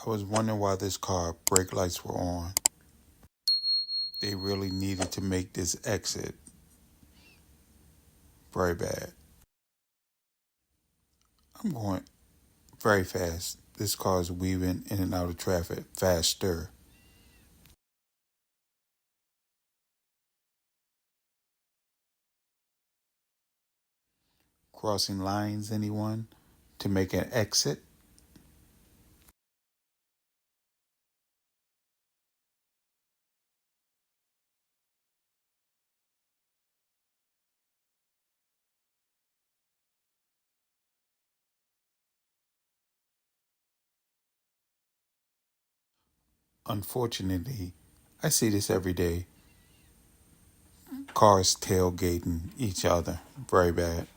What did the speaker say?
I was wondering why this car brake lights were on. They really needed to make this exit very bad. I'm going very fast. This car is weaving in and out of traffic faster. Crossing lines, anyone? To make an exit? Unfortunately, I see this every day. Cars tailgating each other. Very bad.